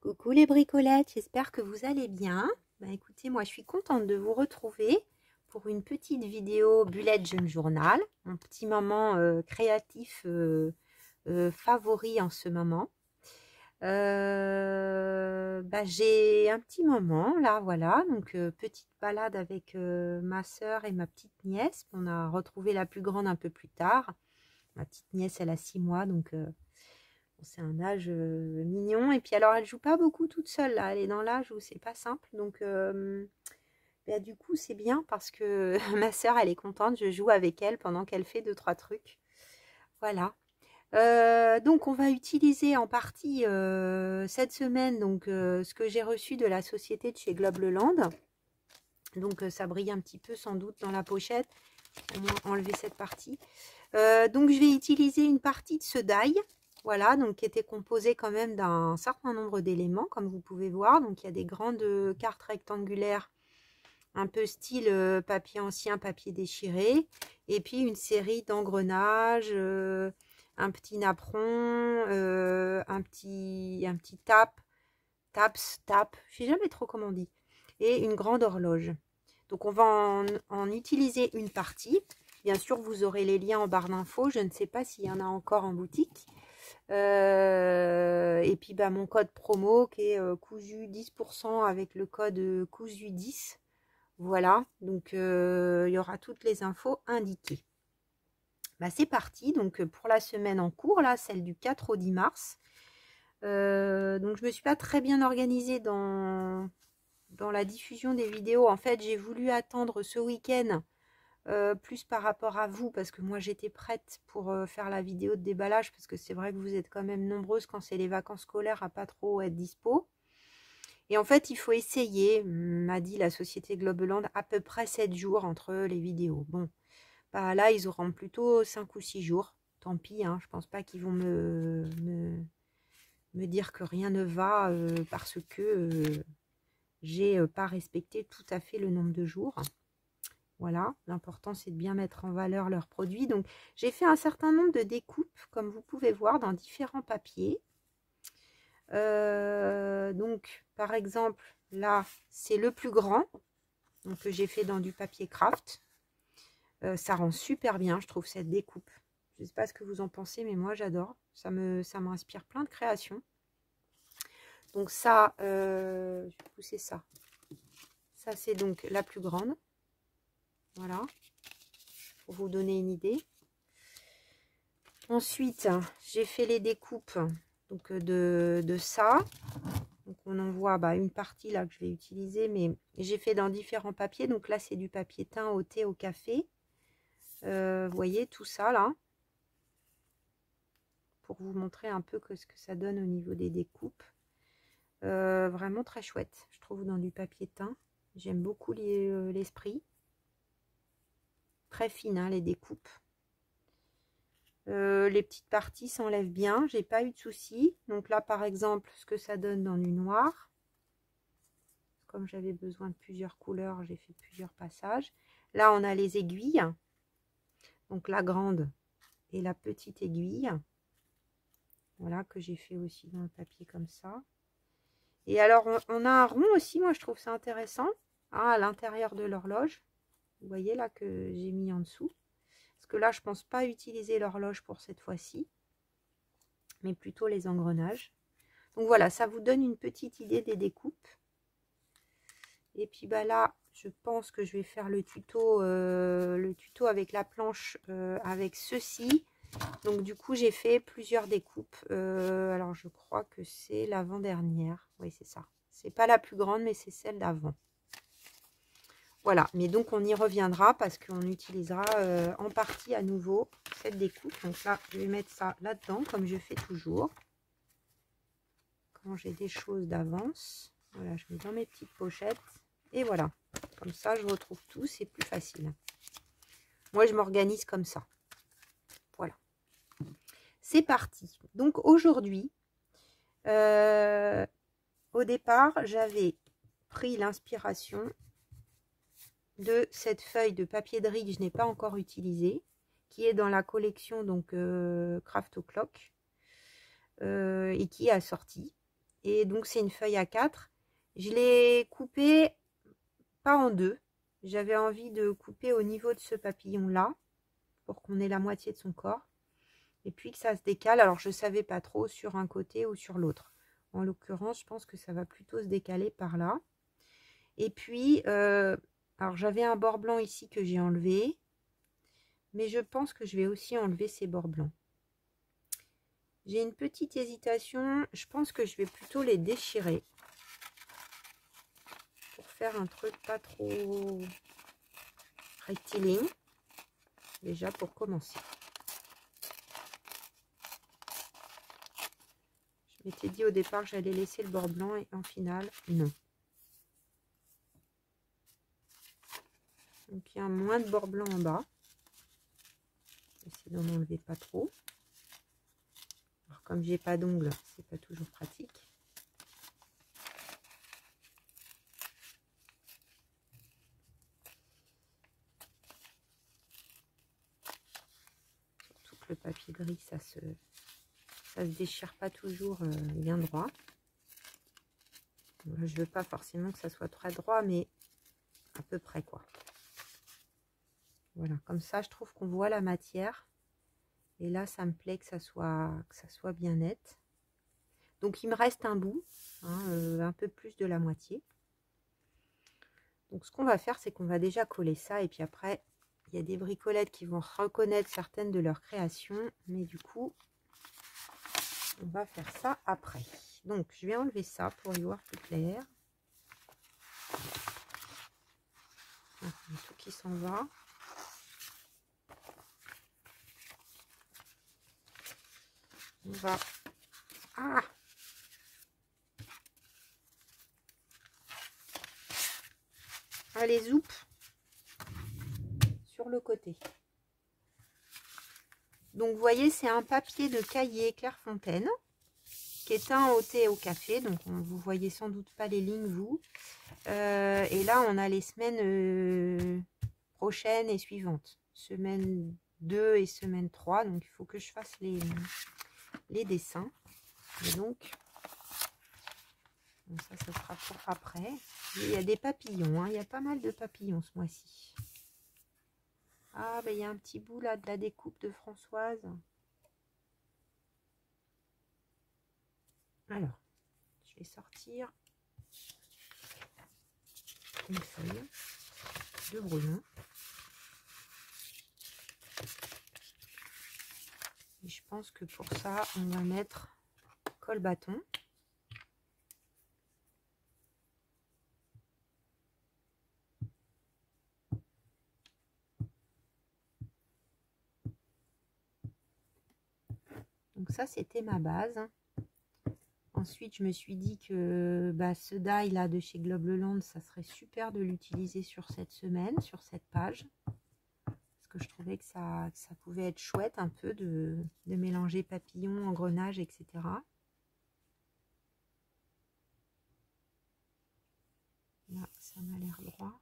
Coucou les bricolettes, j'espère que vous allez bien. Écoutez, moi je suis contente de vous retrouver pour une petite vidéo Bullet Jeune Journal, mon petit moment créatif favori en ce moment. J'ai un petit moment là, voilà, donc petite balade avec ma soeur et ma petite nièce. On a retrouvé la plus grande un peu plus tard. Ma petite nièce, elle a 6 mois, donc c'est un âge mignon. Et puis alors, elle joue pas beaucoup toute seule, là. Elle est dans l'âge où c'est pas simple. Donc, du coup, c'est bien parce que ma soeur, elle est contente. Je joue avec elle pendant qu'elle fait 2-3 trucs. Voilà. Donc, on va utiliser en partie cette semaine donc, ce que j'ai reçu de la société de chez Globleland. Donc, ça brille un petit peu sans doute dans la pochette. On va enlever cette partie. Donc, je vais utiliser une partie de ce die. Voilà, donc qui était composé quand même d'un certain nombre d'éléments, comme vous pouvez voir. Donc, il y a des grandes cartes rectangulaires, un peu style papier ancien, papier déchiré. Et puis, une série d'engrenages, un petit napperon, un petit taps, je sais jamais trop comment on dit. Et une grande horloge. Donc, on va en utiliser une partie. Bien sûr, vous aurez les liens en barre d'infos. Je ne sais pas s'il y en a encore en boutique. Et puis mon code promo qui est cousu 10% avec le code cousu 10. Voilà, donc il y aura toutes les infos indiquées. C'est parti, donc pour la semaine en cours, là, celle du 4 au 10 mars. Donc je me suis pas très bien organisée dans la diffusion des vidéos. En fait, j'ai voulu attendre ce week-end. Plus par rapport à vous, parce que moi j'étais prête pour faire la vidéo de déballage, parce que c'est vrai que vous êtes quand même nombreuses quand c'est les vacances scolaires à pas trop être dispo. Et en fait, il faut essayer, m'a dit la société Globeland, à peu près 7 jours entre les vidéos. Bon, là, ils auront plutôt 5 ou 6 jours. Tant pis, hein, je pense pas qu'ils vont me dire que rien ne va parce que j'ai pas respecté tout à fait le nombre de jours. Voilà, l'important c'est de bien mettre en valeur leurs produits. Donc j'ai fait un certain nombre de découpes, comme vous pouvez voir, dans différents papiers. Donc par exemple, là c'est le plus grand, donc que j'ai fait dans du papier craft. Ça rend super bien, je trouve, cette découpe. Je ne sais pas ce que vous en pensez, mais moi j'adore. Ça m'inspire plein de créations. Donc ça, je vais pousser ça. Ça c'est donc la plus grande. Voilà, pour vous donner une idée. Ensuite, j'ai fait les découpes donc, de ça. Donc, on en voit une partie là que je vais utiliser, mais j'ai fait dans différents papiers. Donc là, c'est du papier teint au thé, au café. Vous voyez tout ça là. Pour vous montrer un peu ce que ça donne au niveau des découpes. Vraiment très chouette, je trouve, dans du papier teint. J'aime beaucoup l'esprit. Très fine, hein, les découpes. Les petites parties s'enlèvent bien, j'ai pas eu de soucis. Donc là par exemple, ce que ça donne dans du noir, comme j'avais besoin de plusieurs couleurs, j'ai fait plusieurs passages. Là on a les aiguilles, donc la grande et la petite aiguille, voilà, que j'ai fait aussi dans le papier comme ça. Et alors on a un rond aussi, moi je trouve ça intéressant, hein, à l'intérieur de l'horloge. Vous voyez là que j'ai mis en dessous. Parce que là, je pense pas utiliser l'horloge pour cette fois-ci, mais plutôt les engrenages. Donc voilà, ça vous donne une petite idée des découpes. Et puis là, je pense que je vais faire le tuto avec la planche avec ceci. Donc du coup, j'ai fait plusieurs découpes. Alors je crois que c'est l'avant-dernière. Oui, c'est ça. C'est pas la plus grande, mais c'est celle d'avant. Voilà, mais donc on y reviendra parce qu'on utilisera en partie à nouveau cette découpe. Donc là, je vais mettre ça là-dedans, comme je fais toujours. Quand j'ai des choses d'avance. Voilà, je mets dans mes petites pochettes. Et voilà, comme ça, je retrouve tout, c'est plus facile. Moi, je m'organise comme ça. Voilà. C'est parti. Donc aujourd'hui, au départ, j'avais pris l'inspiration de cette feuille de papier de riz que je n'ai pas encore utilisée, qui est dans la collection donc Craft O'Clock et qui est assortie. Et donc c'est une feuille A4. Je l'ai coupée pas en deux. J'avais envie de couper au niveau de ce papillon là, pour qu'on ait la moitié de son corps. Et puis que ça se décale. Alors je savais pas trop sur un côté ou sur l'autre. En l'occurrence, je pense que ça va plutôt se décaler par là. Et puis, alors j'avais un bord blanc ici que j'ai enlevé. Mais je pense que je vais aussi enlever ces bords blancs. J'ai une petite hésitation. Je pense que je vais plutôt les déchirer. Pour faire un truc pas trop rectiligne. Déjà pour commencer. Je m'étais dit au départ que j'allais laisser le bord blanc et en final, non. Donc il y a moins de bord blanc en bas. J'essaie d'en enlever pas trop. Alors comme j'ai pas d'ongles, c'est pas toujours pratique. Surtout que le papier gris, ça se déchire pas toujours bien droit. Là, je veux pas forcément que ça soit très droit, mais à peu près quoi. Voilà, comme ça, je trouve qu'on voit la matière. Et là, ça me plaît que ça soit bien net. Donc, il me reste un bout, hein, un peu plus de la moitié. Donc, ce qu'on va faire, c'est qu'on va déjà coller ça. Et puis après, il y a des bricolettes qui vont reconnaître certaines de leurs créations. Mais du coup, on va faire ça après. Donc, je vais enlever ça pour y voir plus clair. Il y a tout qui s'en va. On va... Ah! Allez, zoup! Sur le côté. Donc, vous voyez, c'est un papier de cahier Clairefontaine qui est teint au thé et au café. Donc, vous voyez sans doute pas les lignes, vous. Et là, on a les semaines prochaines et suivantes. Semaine 2 et semaine 3. Donc, il faut que je fasse les dessins. Et donc, ça sera pour après. Il y a des papillons. Hein. Il y a pas mal de papillons ce mois-ci. Ah, ben il y a un petit bout là de la découpe de Françoise. Alors, je vais sortir une feuille de brouillon. Et je pense que pour ça, on va mettre colle bâton. Donc ça, c'était ma base. Ensuite, je me suis dit que ce die là de chez Globe Leland, ça serait super de l'utiliser sur cette semaine, sur cette page. Parce que je trouvais que ça pouvait être chouette un peu de mélanger papillons, engrenages, etc. Là, ça m'a l'air droit.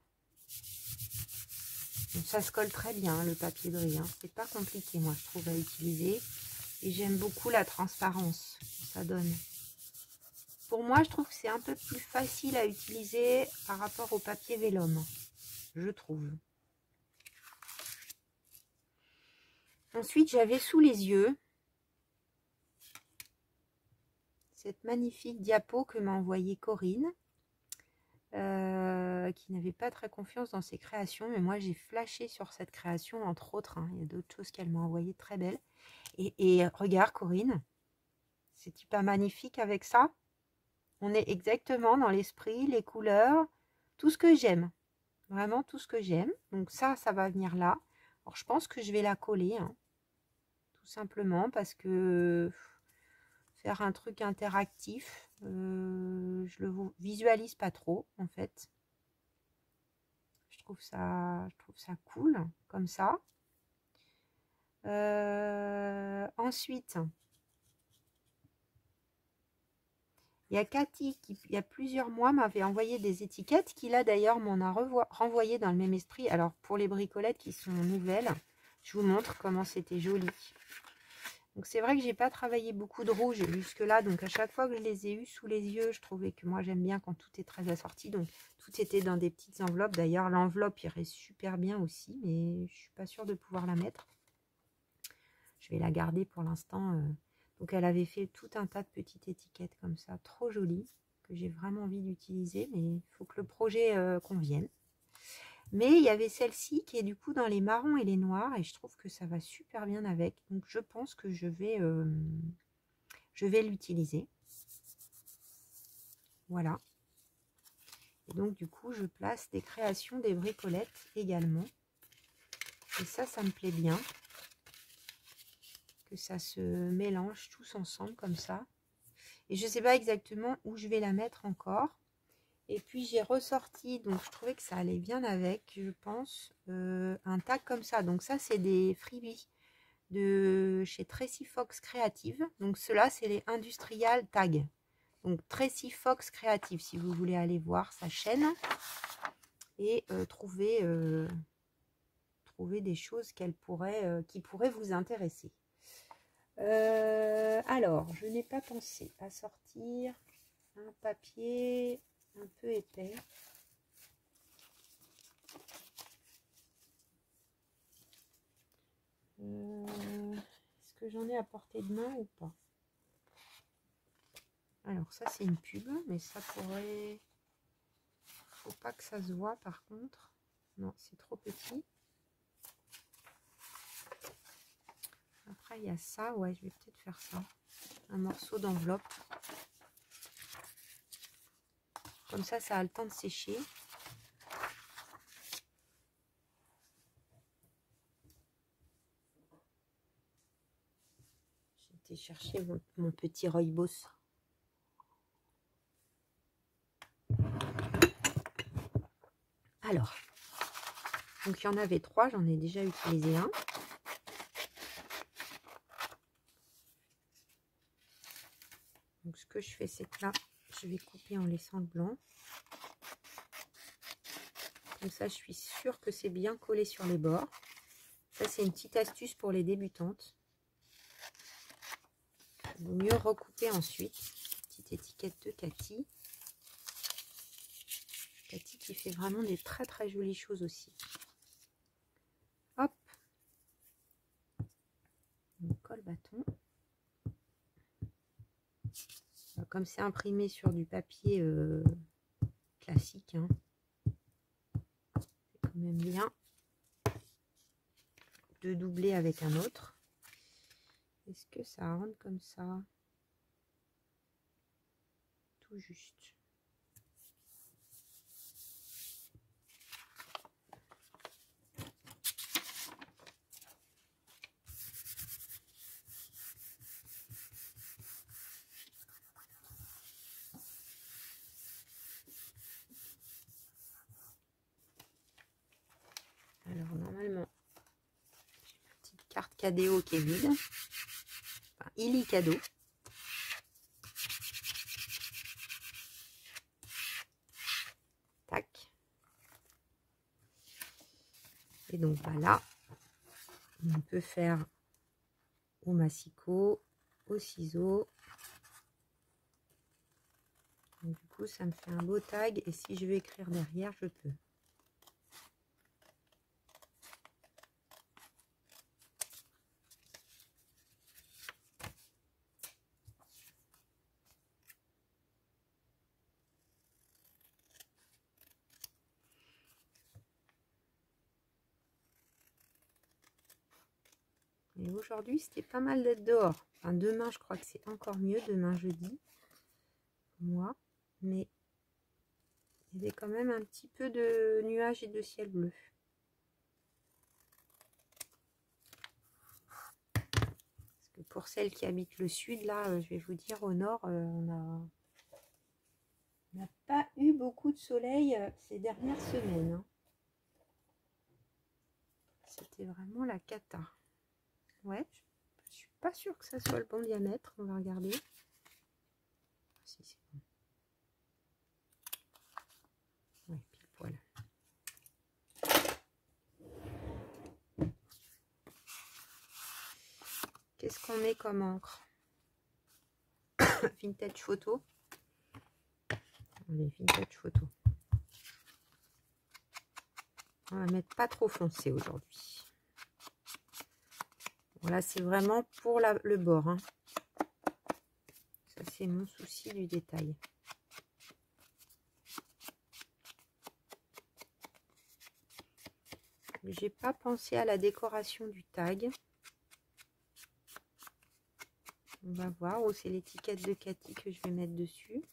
Donc, ça se colle très bien, le papier gris. Hein. C'est pas compliqué, moi, je trouve, à utiliser. Et j'aime beaucoup la transparence que ça donne. Pour moi, je trouve que c'est un peu plus facile à utiliser par rapport au papier vélum, je trouve. Ensuite, j'avais sous les yeux cette magnifique diapo que m'a envoyée Corinne, qui n'avait pas très confiance dans ses créations, mais moi j'ai flashé sur cette création, entre autres. Hein. Il y a d'autres choses qu'elle m'a envoyées très belles. Et regarde Corinne, c'est-tu pas magnifique avec ça? On est exactement dans l'esprit, les couleurs, tout ce que j'aime. Vraiment tout ce que j'aime. Donc ça va venir là. Alors je pense que je vais la coller. Hein, tout simplement parce que faire un truc interactif, je le visualise pas trop en fait. Je trouve ça cool comme ça. Ensuite, il y a Cathy qui, il y a plusieurs mois, m'avait envoyé des étiquettes qui là d'ailleurs m'en a renvoyé dans le même esprit. Alors pour les bricolettes qui sont nouvelles, je vous montre comment c'était joli. Donc c'est vrai que j'ai pas travaillé beaucoup de rouge jusque là, donc à chaque fois que je les ai eus sous les yeux, je trouvais que moi j'aime bien quand tout est très assorti, donc tout était dans des petites enveloppes. D'ailleurs l'enveloppe irait super bien aussi, mais je suis pas sûre de pouvoir la mettre. Je vais la garder pour l'instant. Donc elle avait fait tout un tas de petites étiquettes comme ça, trop jolies, que j'ai vraiment envie d'utiliser, mais il faut que le projet convienne. Mais il y avait celle-ci qui est du coup dans les marrons et les noirs, et je trouve que ça va super bien avec. Donc je pense que je vais l'utiliser. Voilà. Et donc du coup je place des créations, des bricolettes également. Et ça me plaît bien. Que ça se mélange tous ensemble comme ça. Et je ne sais pas exactement où je vais la mettre encore. Et puis j'ai ressorti, donc je trouvais que ça allait bien avec, je pense, un tag comme ça. Donc ça c'est des freebies de chez Tracy Fox Creative. Donc ceux-là c'est les Industrial Tags. Donc Tracy Fox Creative si vous voulez aller voir sa chaîne et trouver des choses qui pourraient vous intéresser. Alors, je n'ai pas pensé à sortir un papier un peu épais. Est-ce que j'en ai à portée de main ou pas? Alors, ça, c'est une pub, mais ça pourrait... Faut pas que ça se voit, par contre. Non, c'est trop petit. Après, il y a ça. Ouais, je vais peut-être faire ça. Un morceau d'enveloppe. Comme ça, ça a le temps de sécher. J'ai été chercher mon petit rooibos. Alors, donc il y en avait 3, j'en ai déjà utilisé un. Donc ce que je fais, c'est que là, je vais couper en laissant le blanc. Comme ça, je suis sûre que c'est bien collé sur les bords. Ça, c'est une petite astuce pour les débutantes. Il vaut mieux recouper ensuite. Petite étiquette de Cathy. Cathy qui fait vraiment des très très jolies choses aussi. Hop. On colle bâton. Comme c'est imprimé sur du papier classique, hein, c'est quand même bien de doubler avec un autre. Est-ce que ça rentre comme ça? Tout juste. Alors normalement, j'ai ma petite carte cadeau qui est vide. Enfin, illy cadeau. Tac. Et donc voilà, on peut faire au massicot, au ciseau. Donc, du coup, ça me fait un beau tag. Et si je veux écrire derrière, je peux. Et aujourd'hui, c'était pas mal d'être dehors. Enfin, demain, je crois que c'est encore mieux. Demain, jeudi. Moi. Mais il y avait quand même un petit peu de nuages et de ciel bleu. Parce que pour celles qui habitent le sud, là, je vais vous dire, au nord, on n'a pas eu beaucoup de soleil ces dernières semaines. Hein. C'était vraiment la cata. Ouais, je suis pas sûre que ça soit le bon diamètre. On va regarder. Si, c'est bon. Ouais, pile poil. Qu'est-ce qu'on met comme encre? Vintage photo. Allez, vintage photo. On va mettre pas trop foncé aujourd'hui. Voilà, c'est vraiment pour le bord. Hein. Ça, c'est mon souci du détail. J'ai pas pensé à la décoration du tag. On va voir. Oh, c'est l'étiquette de Cathy que je vais mettre dessus.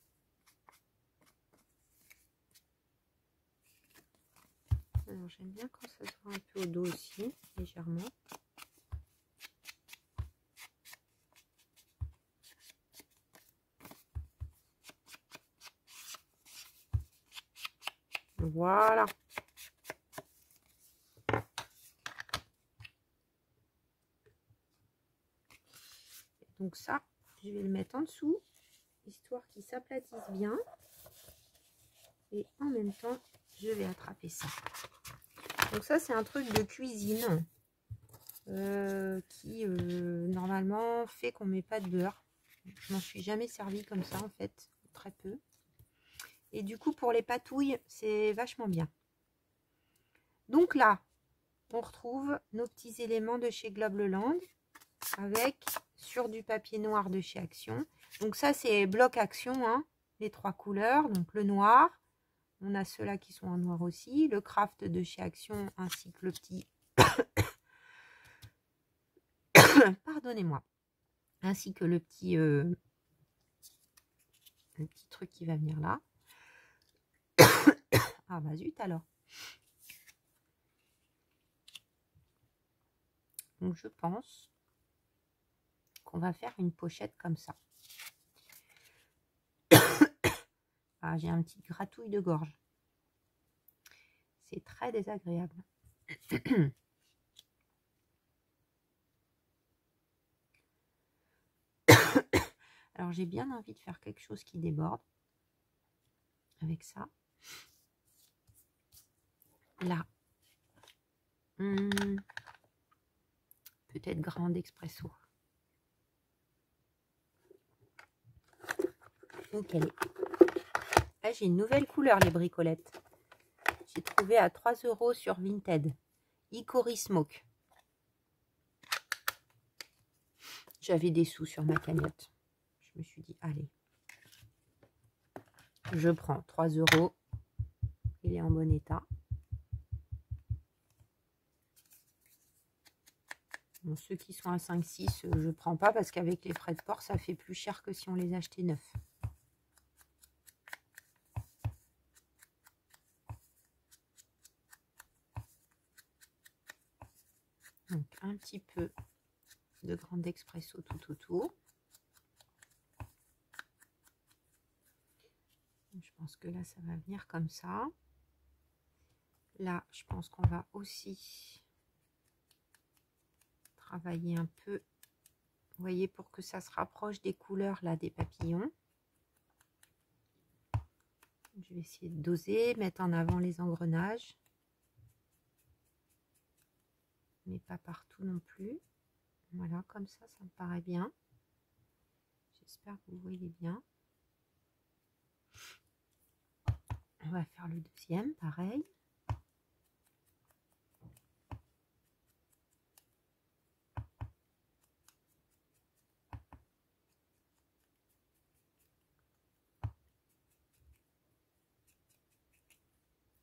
Alors, j'aime bien quand ça se voit un peu au dos aussi, légèrement. Voilà. Donc ça, je vais le mettre en dessous, histoire qu'il s'aplatisse bien. Et en même temps, je vais attraper ça. Donc ça, c'est un truc de cuisine qui, normalement, fait qu'on ne met pas de beurre. Je m'en suis jamais servi comme ça, en fait, très peu. Et du coup, pour les patouilles, c'est vachement bien. Donc là, on retrouve nos petits éléments de chez Globleland avec sur du papier noir de chez Action. Donc ça, c'est bloc Action, hein, les 3 couleurs. Donc le noir, on a ceux-là qui sont en noir aussi, le craft de chez Action ainsi que le petit pardonnez-moi, ainsi que le petit truc qui va venir là. Ah bah zut alors. Donc je pense qu'on va faire une pochette comme ça. Ah, j'ai un petit gratouille de gorge. C'est très désagréable. Alors j'ai bien envie de faire quelque chose qui déborde. Avec ça. Là. Peut-être grande expresso. Donc elle est... Ah, j'ai une nouvelle couleur, les bricolettes. J'ai trouvé à 3 € sur Vinted. Hickory Smoke. J'avais des sous sur ma cagnotte. Je me suis dit, allez. Je prends 3 €. Il est en bon état. Bon, ceux qui sont à 5-6, je ne prends pas parce qu'avec les frais de port, ça fait plus cher que si on les achetait neufs. Donc, un petit peu de grande expresso tout autour. Je pense que là, ça va venir comme ça. Là, je pense qu'on va aussi travailler un peu, vous voyez, pour que ça se rapproche des couleurs là des papillons. Je vais essayer de doser, mettre en avant les engrenages. Mais pas partout non plus. Voilà, comme ça me paraît bien. J'espère que vous voyez bien. On va faire le deuxième, pareil.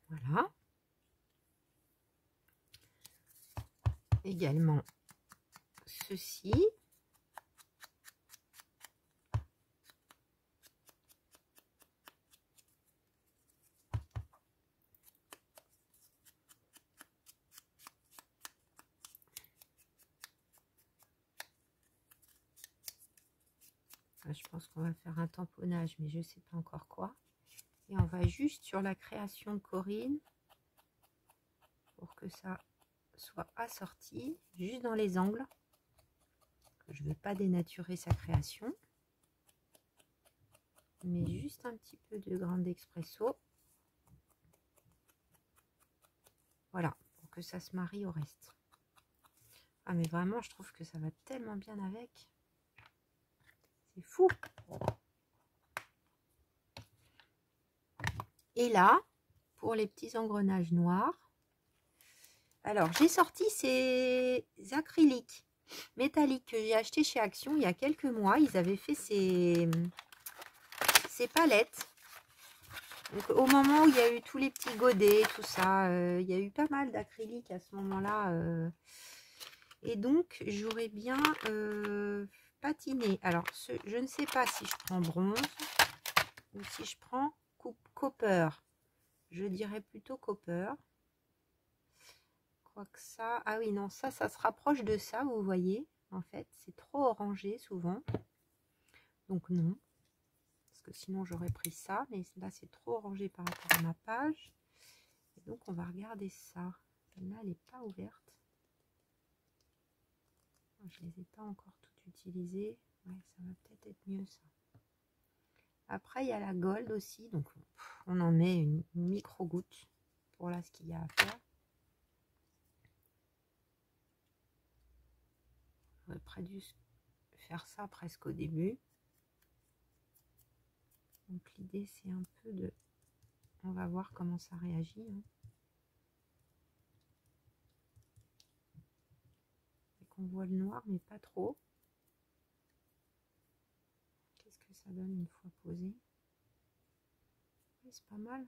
Voilà. Également ceci. Je pense qu'on va faire un tamponnage, mais je ne sais pas encore quoi. Et on va juste sur la création de Corinne pour que ça soit assorti, juste dans les angles. Je ne veux pas dénaturer sa création. Mais juste un petit peu de grande expresso. Voilà, pour que ça se marie au reste. Ah mais vraiment, je trouve que ça va tellement bien avec. C'est fou. Et là, pour les petits engrenages noirs, alors j'ai sorti ces acryliques métalliques que j'ai acheté chez Action il y a quelques mois. Ils avaient fait ces palettes. Donc, au moment où il y a eu tous les petits godets, tout ça, il y a eu pas mal d'acrylique à ce moment-là. Et donc, j'aurais bien patiné. Alors, je ne sais pas si je prends bronze ou si je prends copper. Je dirais plutôt copper. Quoi que ça... Ah oui, non, ça se rapproche de ça, vous voyez. En fait, c'est trop orangé souvent. Donc non. Parce que sinon, j'aurais pris ça. Mais là, c'est trop orangé par rapport à ma page. Et donc, on va regarder ça. Celle-là, elle n'est pas ouverte. Je ne les ai pas encore toutes utilisées. Ouais, ça va peut-être être mieux, ça. Après, il y a la gold aussi. Donc, on en met une micro-goutte pour là, ce qu'il y a à faire. J'aurais dû faire ça presque au début. Donc l'idée c'est un peu de... On va voir comment ça réagit. Hein. Et qu'on voit le noir mais pas trop. Qu'est-ce que ça donne une fois posé? Oui, c'est pas mal.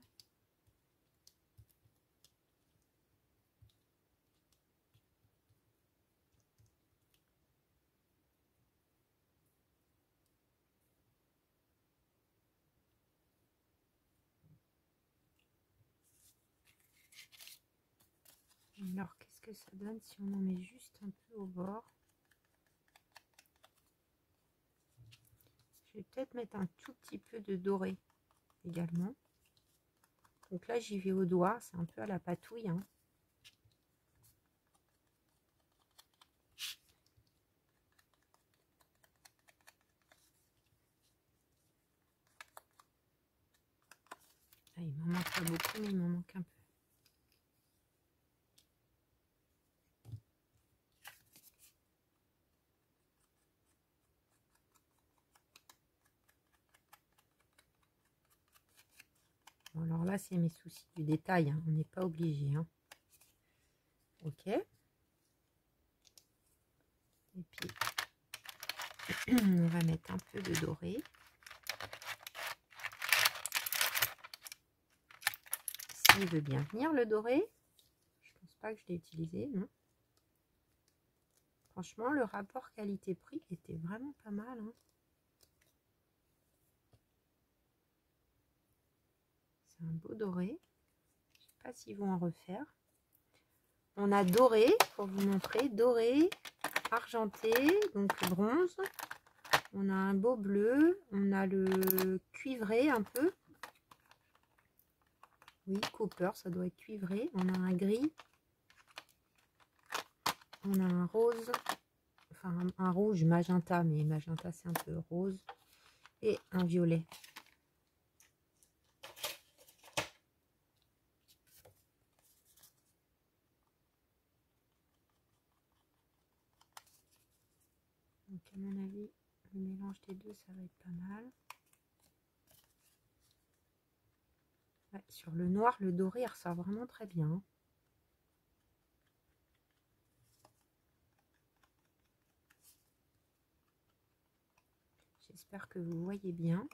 Alors, qu'est-ce que ça donne si on en met juste un peu au bord? Je vais peut-être mettre un tout petit peu de doré également. Donc là, j'y vais au doigt. C'est un peu à la patouille. Hein. Ah, il m'en manque pas beaucoup, mais il m'en manque un peu. Bon, alors là, c'est mes soucis du détail. Hein. On n'est pas obligé. Hein. Ok. Et puis, on va mettre un peu de doré. S'il veut bien venir, le doré. Je pense pas que je l'ai utilisé, non. Franchement, le rapport qualité-prix était vraiment pas mal. Hein. C'est un beau doré. Je sais pas s'ils vont en refaire. On a doré, pour vous montrer, doré, argenté, donc bronze. On a un beau bleu. On a le cuivré un peu. Oui, copper, ça doit être cuivré. On a un gris. On a un rose. Enfin, un rouge magenta, mais magenta, c'est un peu rose. Et un violet. Donc à mon avis, le mélange des deux, ça va être pas mal. Ouais, sur le noir, le doré ressort vraiment très bien. J'espère que vous voyez bien.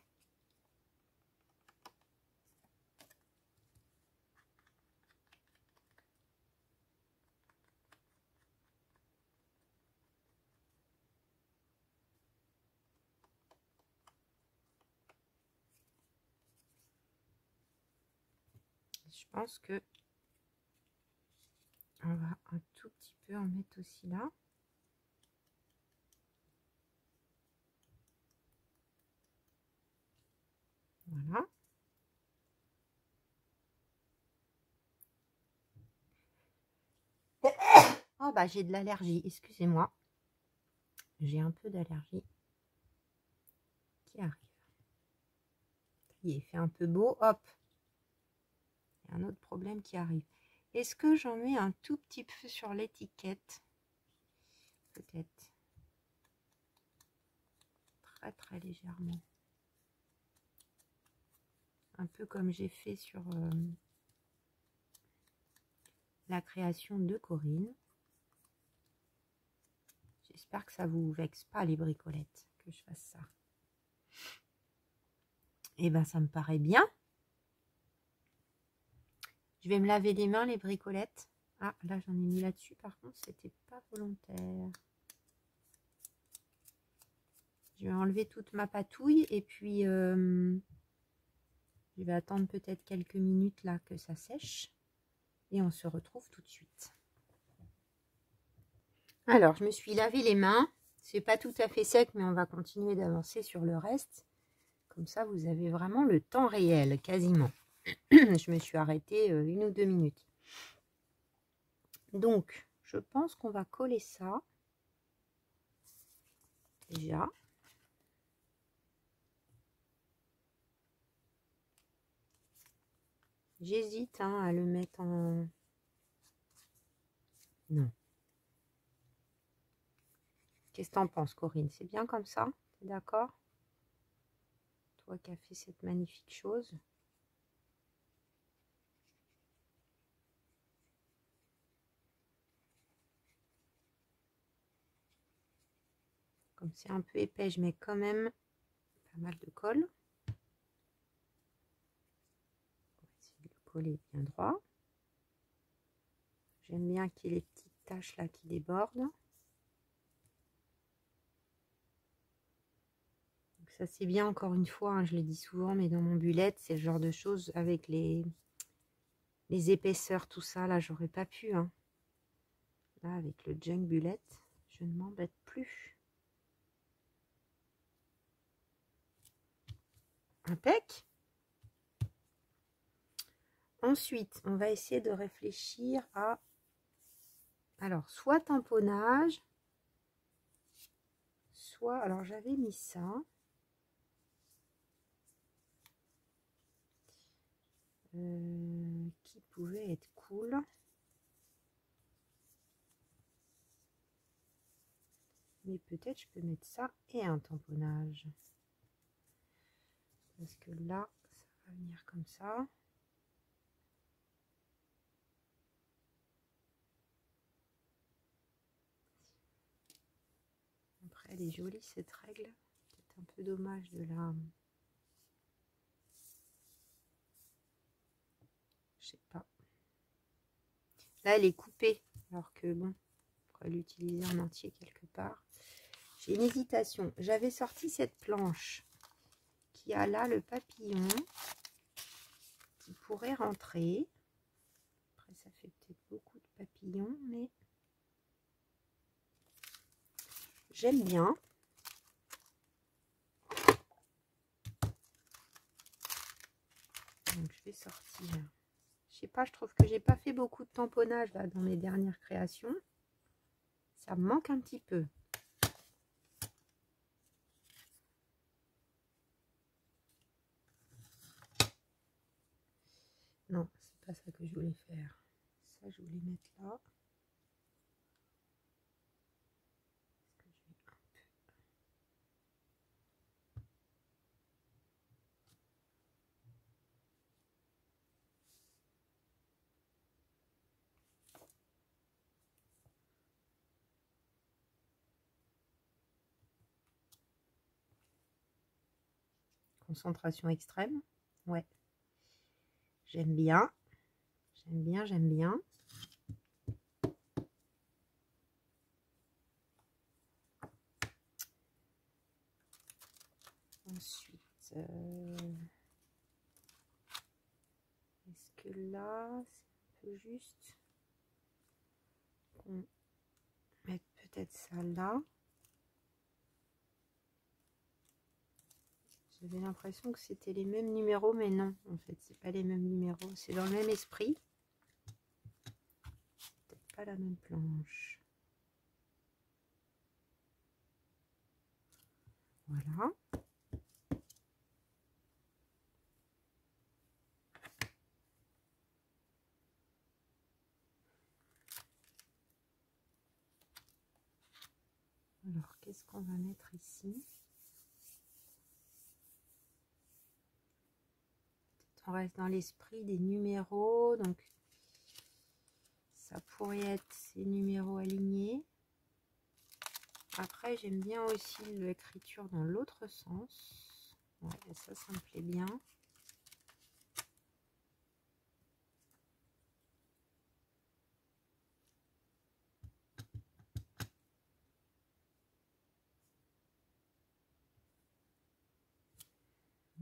Je pense que on va un tout petit peu en mettre aussi là. Voilà. Oh bah j'ai de l'allergie, excusez-moi. J'ai un peu d'allergie qui arrive. Il fait un peu beau, hop. Il y a un autre problème qui arrive. Est-ce que j'en mets un tout petit peu sur l'étiquette? peut-être. Très très légèrement. Un peu comme j'ai fait sur la création de Corinne. J'espère que ça vous vexe pas les bricolettes, que je fasse ça. Et ben ça me paraît bien. Je vais me laver les mains, les bricolettes. Ah, là j'en ai mis là-dessus, par contre c'était pas volontaire. Je vais enlever toute ma patouille et puis je vais attendre peut-être quelques minutes là que ça sèche. Et on se retrouve tout de suite. Alors, je me suis lavé les mains. C'est pas tout à fait sec, mais on va continuer d'avancer sur le reste. Comme ça, vous avez vraiment le temps réel, quasiment. Je me suis arrêtée 1 ou 2 minutes. Donc, je pense qu'on va coller ça. Déjà. J'hésite à le mettre en... Non. Qu'est-ce que t'en penses, Corinne? C'est bien comme ça? T'es d'accord? Toi qui as fait cette magnifique chose. Comme c'est un peu épais, je mets quand même pas mal de colle. On va essayer de le coller bien droit. J'aime bien qu'il y ait les petites taches là qui débordent. Donc ça c'est bien, encore une fois, hein, je le dis souvent, mais dans mon bullet, c'est le genre de choses avec les épaisseurs, tout ça, là, j'aurais pas pu. Hein. Là, avec le junk bullet, je ne m'embête plus. Impec. Ensuite, on va essayer de réfléchir à... Alors, soit tamponnage, soit... Alors, j'avais mis ça. Qui pouvait être cool. Mais peut-être je peux mettre ça et un tamponnage. Parce que là, ça va venir comme ça. Après, elle est jolie cette règle. C'est un peu dommage de la... Je sais pas. Là, elle est coupée. Alors que bon, on pourrait l'utiliser en entier quelque part. J'ai une hésitation. J'avais sorti cette planche qui a là le papillon qui pourrait rentrer. Après, ça fait peut-être beaucoup de papillons, mais j'aime bien. Donc, je vais sortir. Je sais pas, je trouve que j'ai pas fait beaucoup de tamponnage là dans mes dernières créations. Ça me manque un petit peu. Non, c'est pas ça que je voulais faire. Ça, je voulais mettre là. Concentration extrême. Ouais. J'aime bien. J'aime bien, j'aime bien. Ensuite, est-ce que là, c'est un peu juste qu'on mette peut-être ça là. J'avais l'impression que c'était les mêmes numéros, mais non, en fait, c'est pas les mêmes numéros. C'est dans le même esprit. Peut-être pas la même planche. Voilà. Alors, qu'est-ce qu'on va mettre ici? On reste dans l'esprit des numéros, donc ça pourrait être ces numéros alignés. Après, j'aime bien aussi l'écriture dans l'autre sens. Ouais, ça me plaît bien.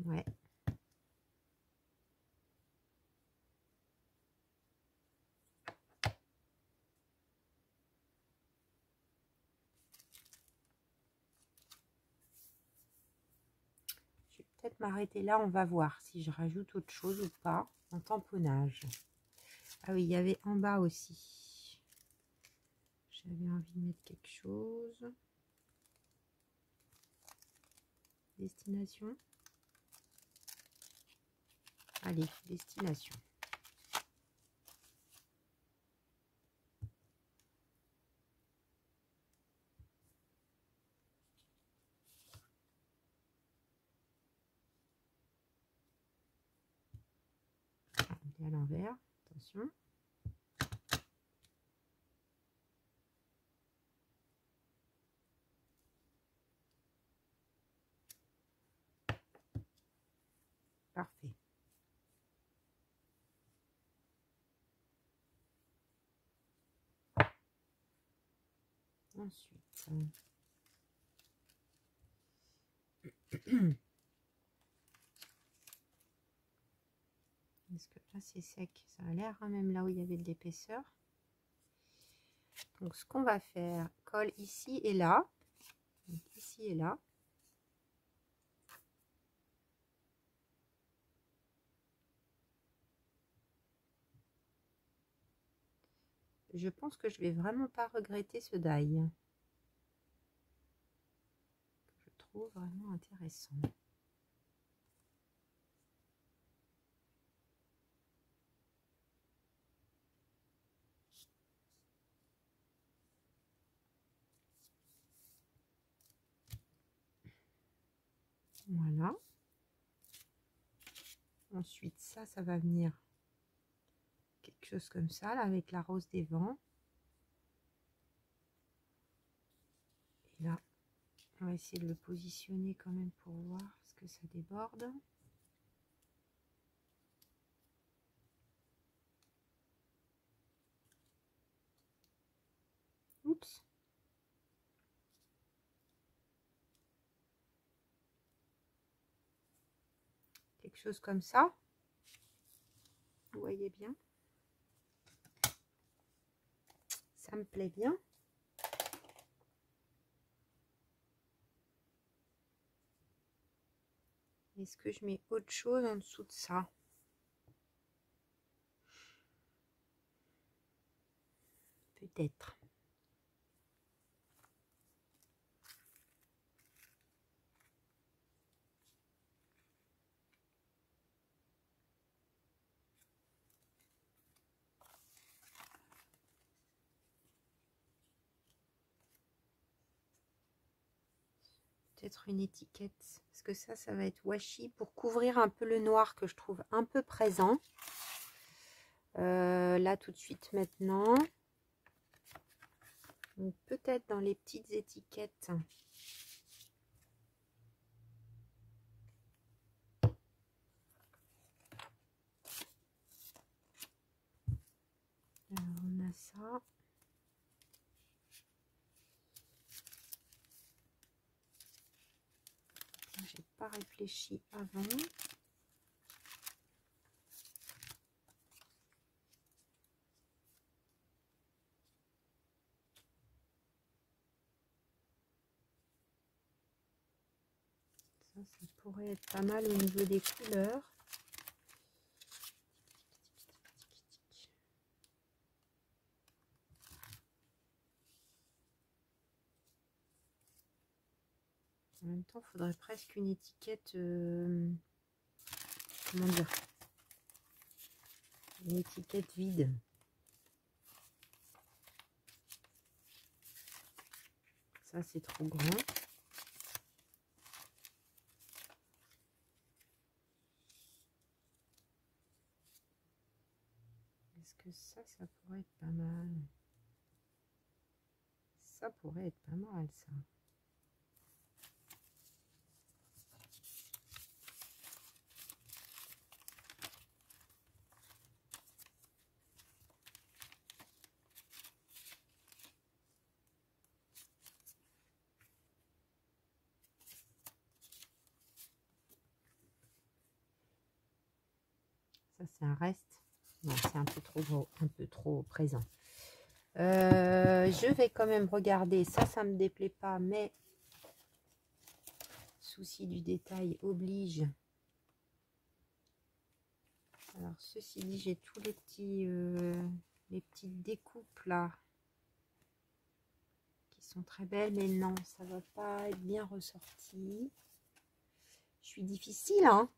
Ouais. Je vais peut-être m'arrêter là, on va voir si je rajoute autre chose ou pas en tamponnage. Ah oui, il y avait en bas aussi. J'avais envie de mettre quelque chose. Destination. Allez, destination. À l'envers, attention. Parfait. Ensuite, est-ce que là c'est sec? Ça a l'air, hein, même là où il y avait de l'épaisseur. Donc ce qu'on va faire, colle ici et là. Donc, ici et là. Je pense que je vais vraiment pas regretter ce die. Je trouve vraiment intéressant. Voilà. Ensuite, ça va venir quelque chose comme ça, là, avec la rose des vents. Et là, on va essayer de le positionner quand même pour voir ce que ça déborde. Oups. Quelque chose comme ça. Vous voyez bien. Ça me plaît bien. Est-ce que je mets autre chose en dessous de ça? Peut-être. Peut-être une étiquette, parce que ça va être washi pour couvrir un peu le noir que je trouve un peu présent. Là tout de suite maintenant. Donc peut-être dans les petites étiquettes. Alors, on a ça. J'ai pas réfléchi avant. Ça pourrait être pas mal au niveau des couleurs. En même temps, il faudrait presque une étiquette, comment dire, une étiquette vide. Ça, c'est trop grand. Est-ce que ça pourrait être pas mal? Ça pourrait être pas mal, ça. Ça, c'est un reste. Non, c'est un peu trop gros, un peu trop présent. Je vais quand même regarder. Ça me déplaît pas, mais souci du détail oblige. Alors, ceci dit, j'ai tous les petites découpes là qui sont très belles, mais non, ça va pas être bien ressorti. Je suis difficile, hein,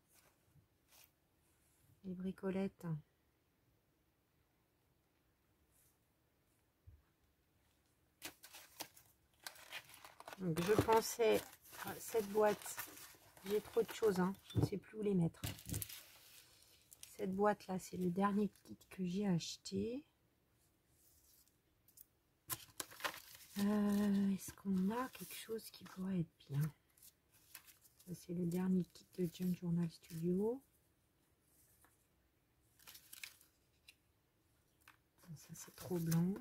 les bricolettes. Donc, je pensais cette boîte, j'ai trop de choses, hein, je ne sais plus où les mettre. Cette boîte là, c'est le dernier kit que j'ai acheté. Est-ce qu'on a quelque chose qui pourrait être bien? Ça, c'est le dernier kit de Junk Journal Studio. Ça, c'est trop blanc.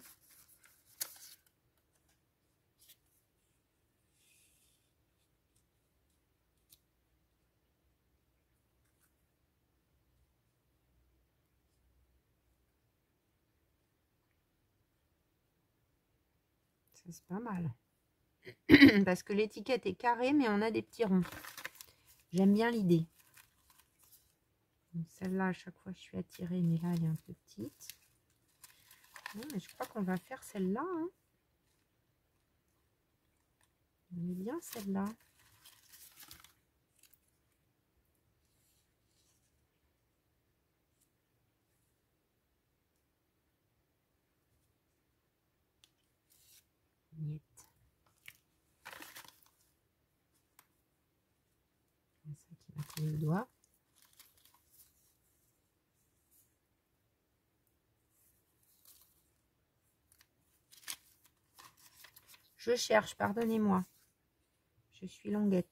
Ça, c'est pas mal. Parce que l'étiquette est carrée, mais on a des petits ronds. J'aime bien l'idée. Celle-là, à chaque fois, je suis attirée, mais là, elle est un peu petite. Non, mais je crois qu'on va faire celle-là. Hein. On est bien celle-là. Niet. C'est ça qui m'a fait le doigt. Je cherche, pardonnez-moi. Je suis longuette.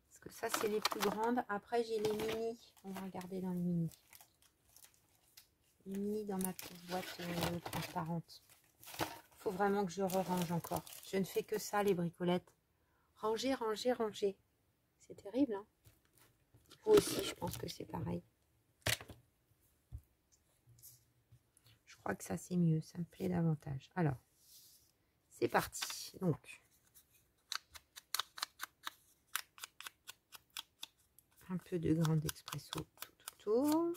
Parce que ça, c'est les plus grandes. Après, j'ai les mini. On va regarder dans les mini. Les mini dans ma petite boîte transparente. Il faut vraiment que je range encore. Je ne fais que ça, les bricolettes. Ranger, ranger, ranger. C'est terrible, hein? Vous aussi, je pense que c'est pareil. Je crois que ça, c'est mieux. Ça me plaît davantage. Alors, c'est parti. Donc, un peu de Grande Expresso tout autour.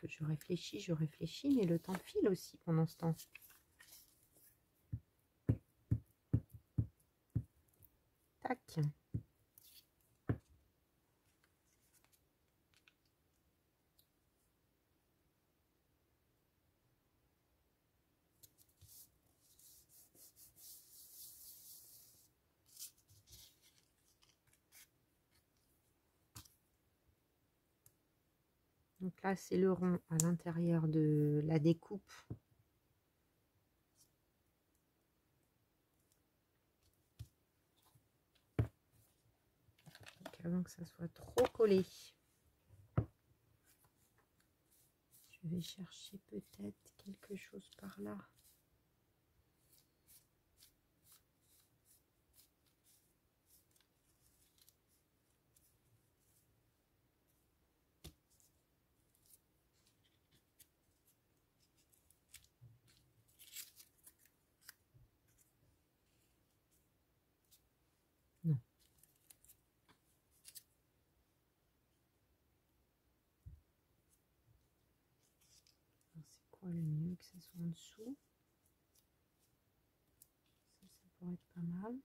Que je réfléchis, mais le temps file aussi pendant ce temps. Tac. Donc là, c'est le rond à l'intérieur de la découpe. Donc avant que ça soit trop collé, je vais chercher peut-être quelque chose par là. quoi le mieux? Que ça soit en dessous. Ça pourrait être pas mal.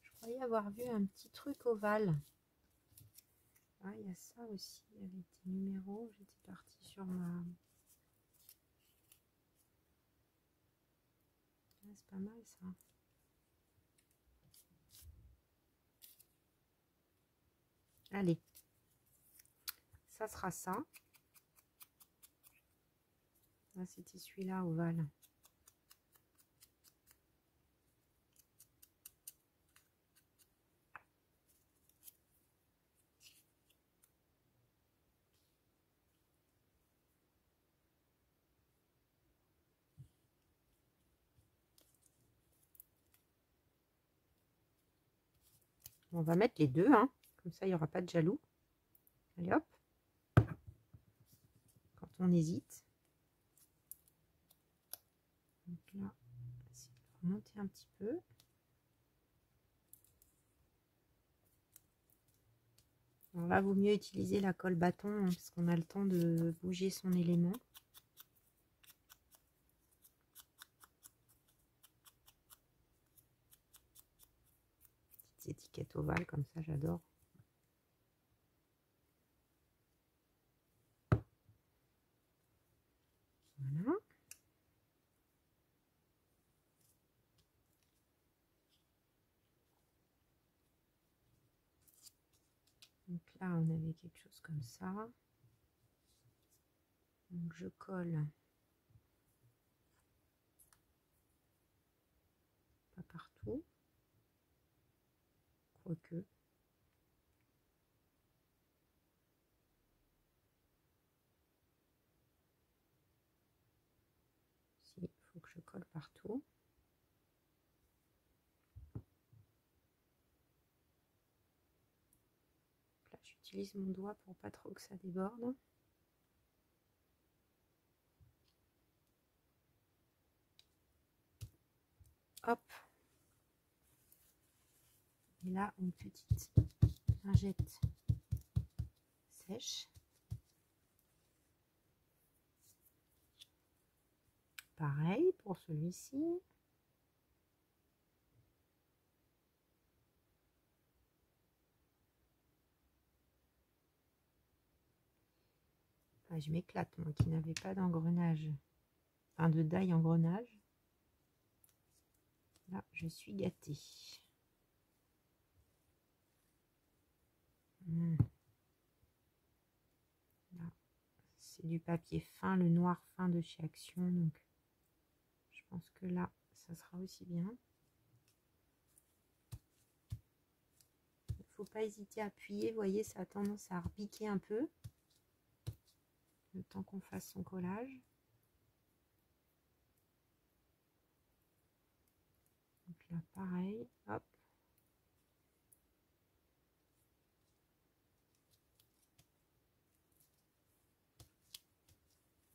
Je croyais avoir vu un petit truc ovale. Ah, il y a ça aussi avec des numéros. J'étais partie sur ma... Ah, c'est pas mal ça. Allez, ça sera ça. Là, c'était celui-là ovale. On va mettre les deux, hein. Comme ça, il n'y aura pas de jaloux. Allez hop. Quand on hésite. Donc là, on va essayer de remonter un petit peu. Alors là, vaut mieux utiliser la colle bâton, hein, parce qu'on a le temps de bouger son élément. Petites étiquettes ovales comme ça, j'adore. Voilà. Donc là, on avait quelque chose comme ça. Donc je colle. Pas partout. Quoique. Si, il faut que je colle partout. Là, j'utilise mon doigt pour pas trop que ça déborde. Hop. Et là, une petite lingette sèche. Pareil pour celui-ci. Ah, je m'éclate, moi qui n'avais pas d'engrenage, enfin de die engrenage. Là, je suis gâtée. C'est du papier fin, le noir fin de chez Action, donc je pense que là, ça sera aussi bien. Il ne faut pas hésiter à appuyer, vous voyez, ça a tendance à repiquer un peu, le temps qu'on fasse son collage. Donc là, pareil, hop.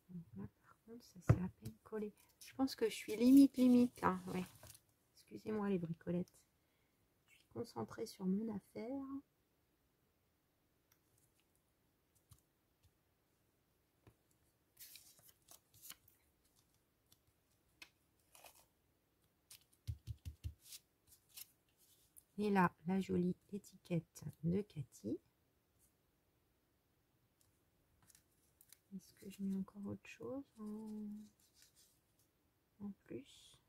Donc là, par contre, ça s'est à peine collé. Je pense que je suis limite, là, ouais. Excusez-moi les bricolettes. Je suis concentrée sur mon affaire. Et là, la jolie étiquette de Cathy. Est-ce que je mets encore autre chose en plus?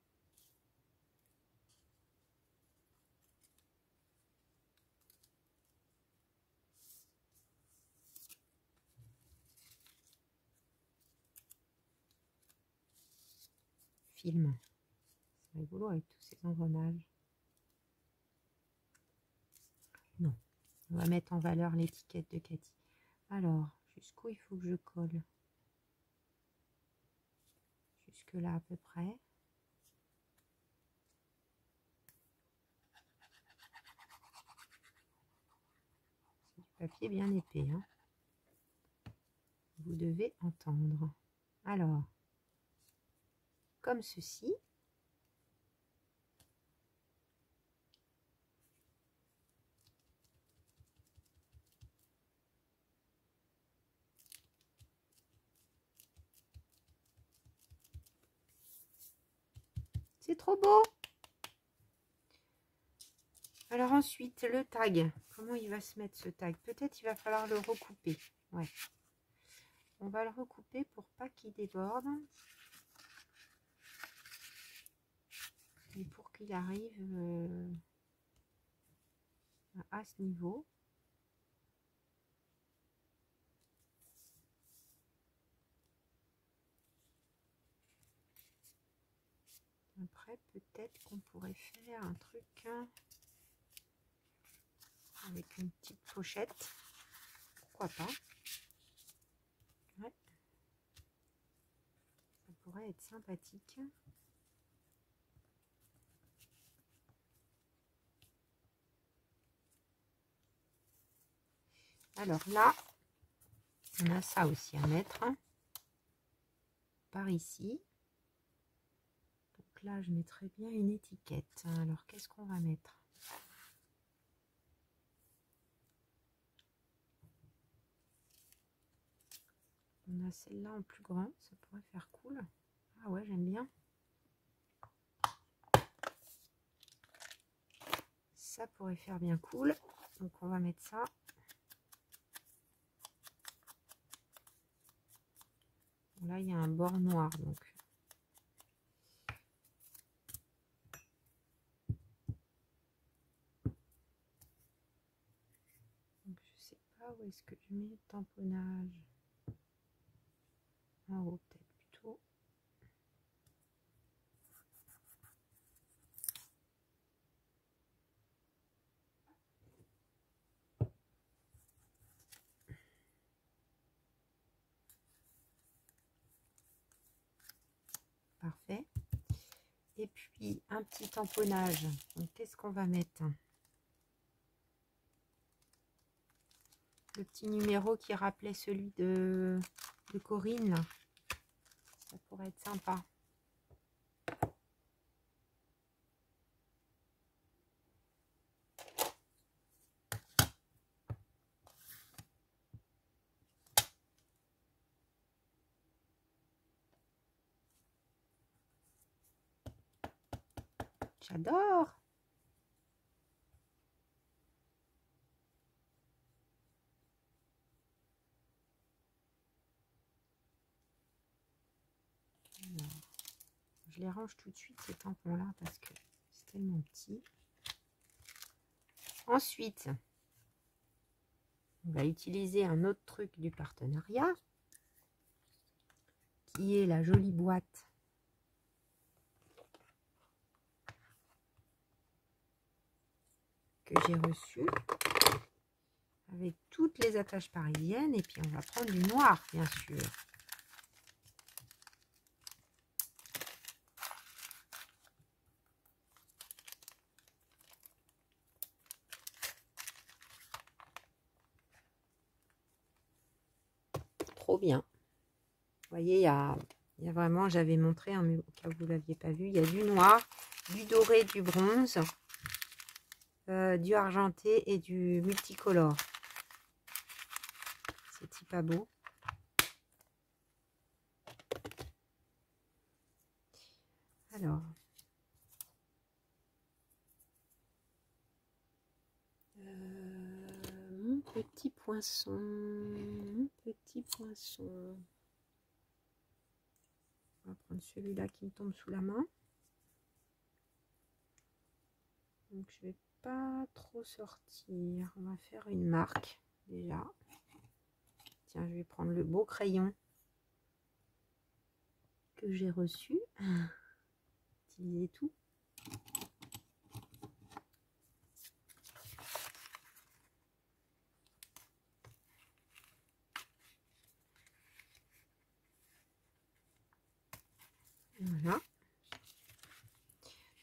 Film. C'est rigolo avec tous ces engrenages. Non, on va mettre en valeur l'étiquette de Cathy. Alors, jusqu'où il faut que je colle? Jusque là à peu près. C'est du papier bien épais, hein. Vous devez entendre. Alors, comme ceci. C'est trop beau. Alors ensuite, le tag. Comment il va se mettre ce tag? Peut-être il va falloir le recouper. Ouais. On va le recouper pour pas qu'il déborde. Et pour qu'il arrive à ce niveau. Après, peut-être qu'on pourrait faire un truc avec une petite pochette. Pourquoi pas? Ouais. Ça pourrait être sympathique. Alors là, on a ça aussi à mettre par ici. Donc là, je mettrai bien une étiquette. Alors, qu'est-ce qu'on va mettre? On a celle-là en plus grand, ça pourrait faire cool. Ah ouais, j'aime bien. Ça pourrait faire bien cool. Donc on va mettre ça. Là, il y a un bord noir, donc. Je sais pas où est-ce que je mets le tamponnage. En haut, peut-être plutôt. Parfait. Et puis, un petit tamponnage. Donc, qu'est-ce qu'on va mettre? Le petit numéro qui rappelait celui de Corinne. Là. Ça pourrait être sympa. J'adore. Je les range tout de suite ces tampons là parce que c'est tellement petit. Ensuite, on va utiliser un autre truc du partenariat qui est la jolie boîte que j'ai reçue avec toutes les attaches parisiennes, et puis on va prendre du noir bien sûr. Trop bien. Vous voyez, il y a vraiment, j'avais montré, hein, mais au cas où vous ne l'aviez pas vu, il y a du noir, du doré, du bronze, du argenté et du multicolore. C'est pas beau. Alors, mon petit poinçon, on va prendre celui-là qui me tombe sous la main. Donc je vais pas trop sortir, on va faire une marque déjà. Tiens, je vais prendre le beau crayon que j'ai reçu. Utiliser tout. Voilà.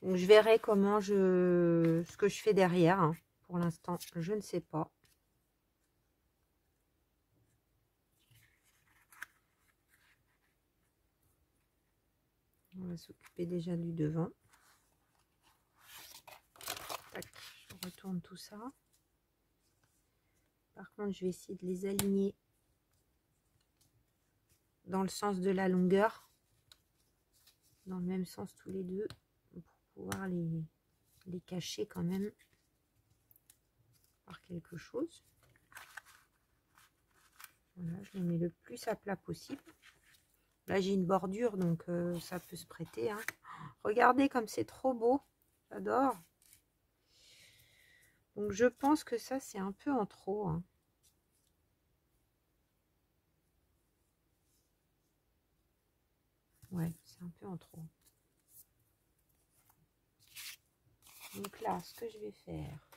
Donc je verrai comment ce que je fais derrière. Hein. Pour l'instant, je ne sais pas. On va s'occuper déjà du devant. Tac, je retourne tout ça. Par contre, je vais essayer de les aligner dans le sens de la longueur. Dans le même sens tous les deux. pouvoir les cacher quand même par quelque chose. Voilà, je les mets le plus à plat possible. Là, j'ai une bordure, donc ça peut se prêter. Hein. Regardez comme c'est trop beau. J'adore. Donc, je pense que ça, c'est un peu en trop. Hein. Ouais, c'est un peu en trop. Donc là, ce que je vais faire,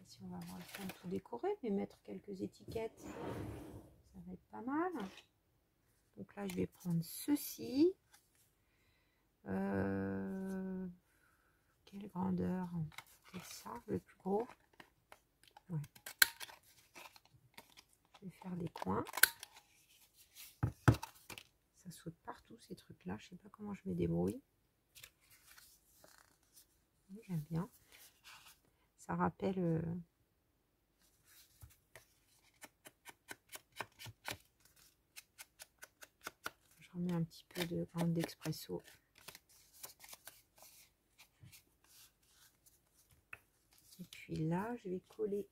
si on va avoir le temps de tout décorer, mais mettre quelques étiquettes, ça va être pas mal. Donc là, je vais prendre ceci. Quelle grandeur? C'est ça, le plus gros. Ouais. Je vais faire des coins. Ça saute partout ces trucs-là. Je sais pas comment je me débrouille. Oui, j'aime bien. Ça rappelle... Je remets un petit peu de grains d'expresso. Et puis là, je vais coller.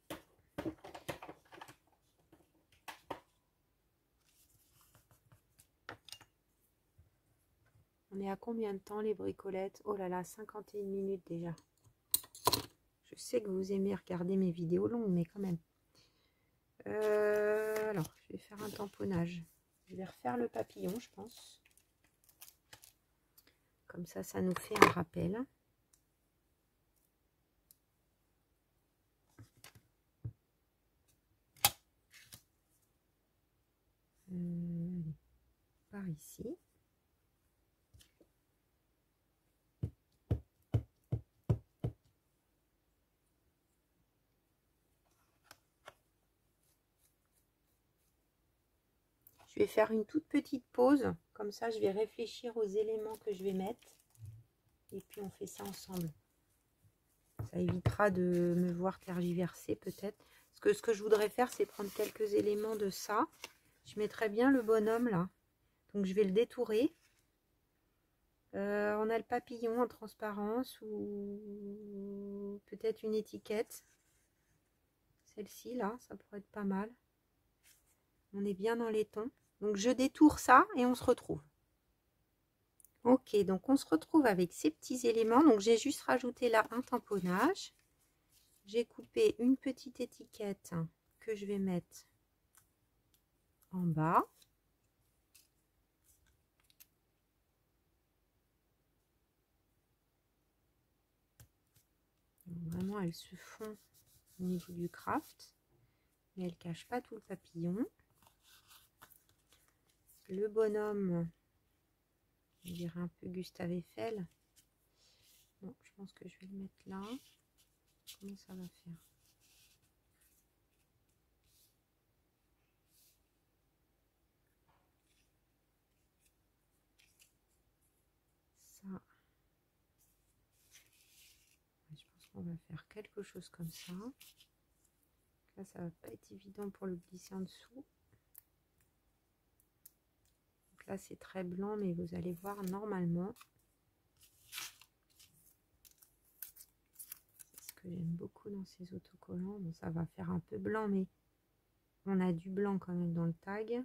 On est à combien de temps les bricolettes? Oh là là, 51 minutes déjà. Je sais que vous aimez regarder mes vidéos longues, mais quand même. Alors, je vais faire un tamponnage. Je vais refaire le papillon, je pense. Comme ça nous fait un rappel. Par ici. Je vais faire une toute petite pause. Comme ça, je vais réfléchir aux éléments que je vais mettre. Et puis, on fait ça ensemble. Ça évitera de me voir tergiverser peut-être. Parce que ce que je voudrais faire, c'est prendre quelques éléments de ça. Je mettrais bien le bonhomme là. Donc, je vais le détourer. On a le papillon en transparence ou peut-être une étiquette. Celle-ci là, ça pourrait être pas mal. On est bien dans les tons. Donc, je détourne ça et on se retrouve. Ok, donc on se retrouve avec ces petits éléments. Donc j'ai juste rajouté là un tamponnage. J'ai coupé une petite étiquette que je vais mettre en bas. Donc, vraiment, elles se font au niveau du craft, mais elles ne cachent pas tout le papillon. Le bonhomme, je dirais un peu Gustave Eiffel. Bon, je pense que je vais le mettre là. Comment ça va faire? Ça. Je pense qu'on va faire quelque chose comme ça. Là, ça va pas être évident pour le glisser en dessous. Donc là, c'est très blanc, mais vous allez voir normalement. C'est ce que j'aime beaucoup dans ces autocollants. Bon, ça va faire un peu blanc, mais on a du blanc quand même dans le tag.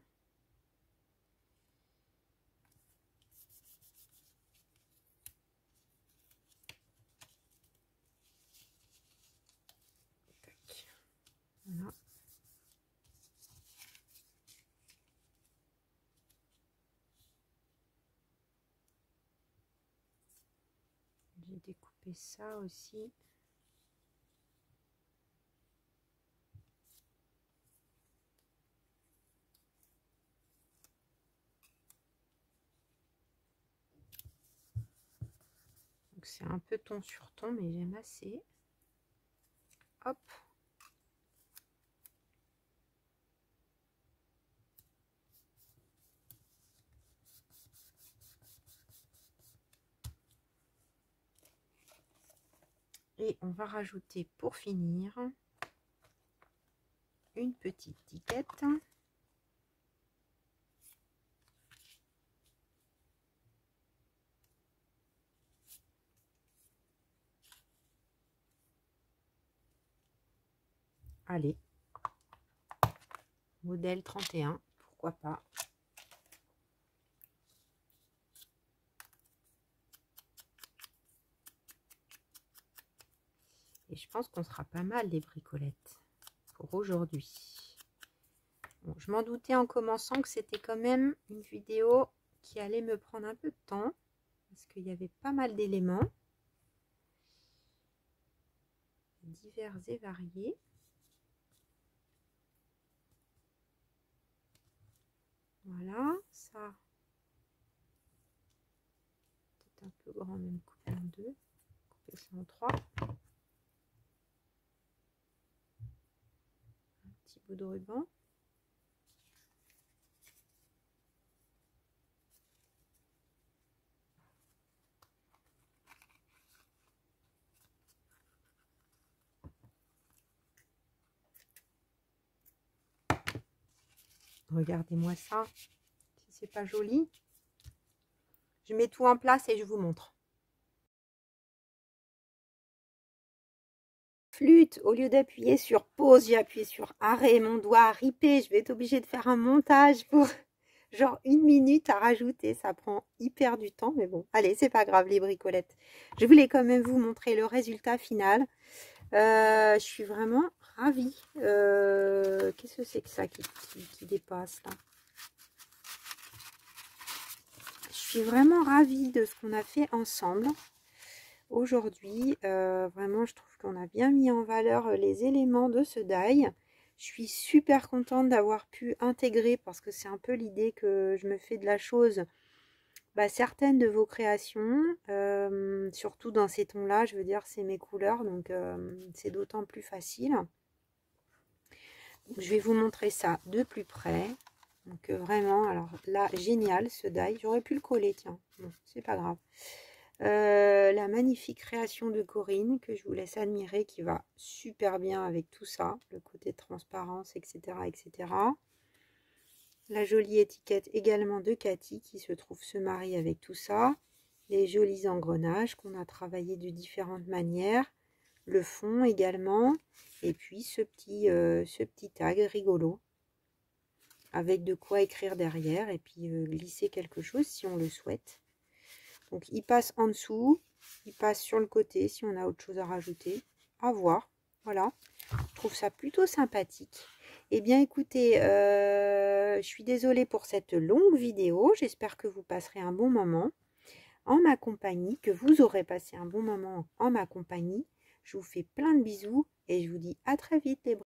Voilà. J'ai découpé ça aussi. Donc c'est un peu ton sur ton, mais j'aime assez. Hop. Et on va rajouter pour finir une petite étiquette. Allez, modèle 31, pourquoi pas. Et je pense qu'on sera pas mal les bricolettes pour aujourd'hui. Bon, je m'en doutais en commençant que c'était quand même une vidéo qui allait me prendre un peu de temps parce qu'il y avait pas mal d'éléments divers et variés. Voilà, ça peut-être un peu grand, même couper en deux, couper ça en trois. Un petit bout de ruban. Regardez-moi ça, si c'est pas joli. Je mets tout en place et je vous montre. Flûte, au lieu d'appuyer sur pause, j'ai appuyé sur arrêt, mon doigt a ripé. Je vais être obligée de faire un montage pour genre 1 minute à rajouter. Ça prend hyper du temps, mais bon, allez, c'est pas grave les bricolettes. Je voulais quand même vous montrer le résultat final. Je suis vraiment ravie. Qu'est-ce que c'est que ça qui dépasse là? Je suis vraiment ravie de ce qu'on a fait ensemble aujourd'hui. Vraiment, je trouve qu'on a bien mis en valeur les éléments de ce die. Je suis super contente d'avoir pu intégrer, parce que c'est un peu l'idée que je me fais de la chose, certaines de vos créations, surtout dans ces tons là, je veux dire, c'est mes couleurs, donc c'est d'autant plus facile. Donc, je vais vous montrer ça de plus près. Donc vraiment, alors là, génial ce die. J'aurais pu le coller, tiens, bon, c'est pas grave. La magnifique création de Corinne que je vous laisse admirer, qui va super bien avec tout ça, le côté transparence, etc., etc. La jolie étiquette également de Cathy qui se trouve se marie avec tout ça. Les jolis engrenages qu'on a travaillé de différentes manières. Le fond également. Et puis ce petit tag rigolo. Avec de quoi écrire derrière et puis glisser quelque chose si on le souhaite. Donc il passe en dessous, il passe sur le côté si on a autre chose à rajouter. À voir. Voilà. Je trouve ça plutôt sympathique. Eh bien écoutez, je suis désolée pour cette longue vidéo. J'espère que vous passerez un bon moment en ma compagnie, que vous aurez passé un bon moment en ma compagnie. Je vous fais plein de bisous et je vous dis à très vite les